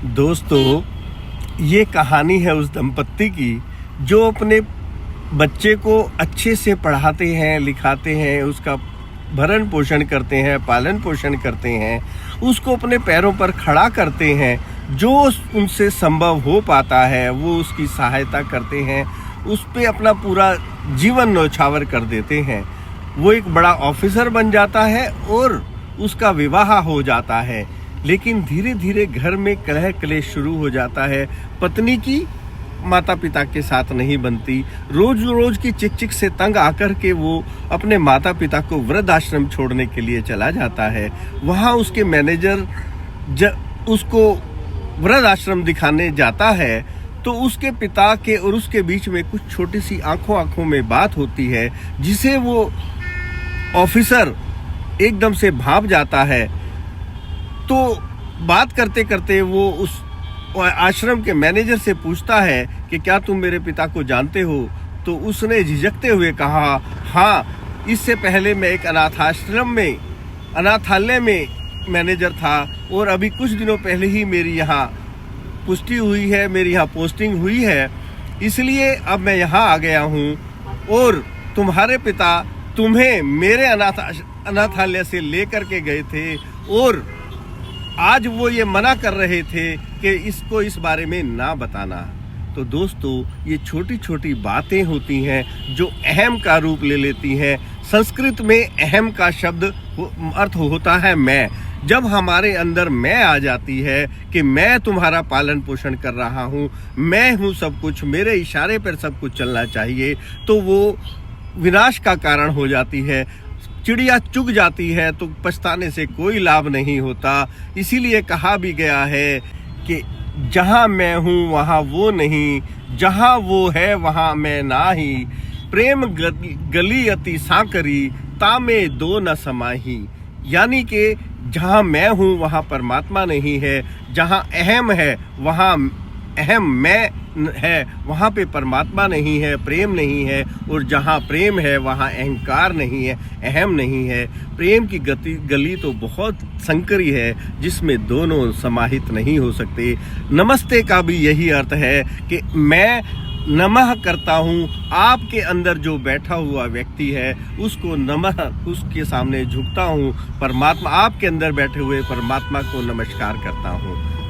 दोस्तों, ये कहानी है उस दंपत्ति की जो अपने बच्चे को अच्छे से पढ़ाते हैं, लिखाते हैं, उसका भरण पोषण करते हैं, पालन पोषण करते हैं, उसको अपने पैरों पर खड़ा करते हैं। जो उनसे संभव हो पाता है वो उसकी सहायता करते हैं, उस पे अपना पूरा जीवन न्यौछावर कर देते हैं। वो एक बड़ा ऑफिसर बन जाता है और उसका विवाह हो जाता है, लेकिन धीरे धीरे घर में कलह क्लेश शुरू हो जाता है। पत्नी की माता पिता के साथ नहीं बनती। रोज रोज की चिक चिक से तंग आकर के वो अपने माता पिता को वृद्धाश्रम छोड़ने के लिए चला जाता है। वहाँ उसके मैनेजर उसको वृद्धाश्रम दिखाने जाता है तो उसके पिता के और उसके बीच में कुछ छोटी सी आंखों में बात होती है, जिसे वो ऑफिसर एकदम से भाप जाता है। तो बात करते करते वो उस आश्रम के मैनेजर से पूछता है कि क्या तुम मेरे पिता को जानते हो? तो उसने झिझकते हुए कहा, हाँ, इससे पहले मैं एक अनाथालय में मैनेजर था और अभी कुछ दिनों पहले ही मेरी यहाँ पुष्टि हुई है, मेरी यहाँ पोस्टिंग हुई है, इसलिए अब मैं यहाँ आ गया हूँ। और तुम्हारे पिता तुम्हें मेरे अनाथालय से लेकर के गए थे और आज वो ये मना कर रहे थे कि इसको इस बारे में ना बताना। तो दोस्तों, ये छोटी छोटी बातें होती हैं जो अहम का रूप ले लेती हैं। संस्कृत में अहम का शब्द अर्थ होता है मैं। जब हमारे अंदर मैं आ जाती है कि मैं तुम्हारा पालन पोषण कर रहा हूँ, मैं हूँ सब कुछ, मेरे इशारे पर सब कुछ चलना चाहिए, तो वो विनाश का कारण हो जाती है। चिड़िया चुग जाती है तो पछताने से कोई लाभ नहीं होता। इसीलिए कहा भी गया है कि जहाँ मैं हूँ वहाँ वो नहीं, जहाँ वो है वहाँ मैं नाही, प्रेम गली अति सांकरी, तामे दो न समाही। यानी कि जहाँ मैं हूँ वहाँ परमात्मा नहीं है, जहाँ अहम है वहाँ अहम मैं है, वहाँ पे परमात्मा नहीं है, प्रेम नहीं है। और जहाँ प्रेम है वहाँ अहंकार नहीं है, अहम नहीं है। प्रेम की गली तो बहुत संकरी है जिसमें दोनों समाहित नहीं हो सकते। नमस्ते का भी यही अर्थ है कि मैं नमः करता हूँ, आपके अंदर जो बैठा हुआ व्यक्ति है उसको नमः, उसके सामने झुकता हूँ। परमात्मा, आपके अंदर बैठे हुए परमात्मा को नमस्कार करता हूँ।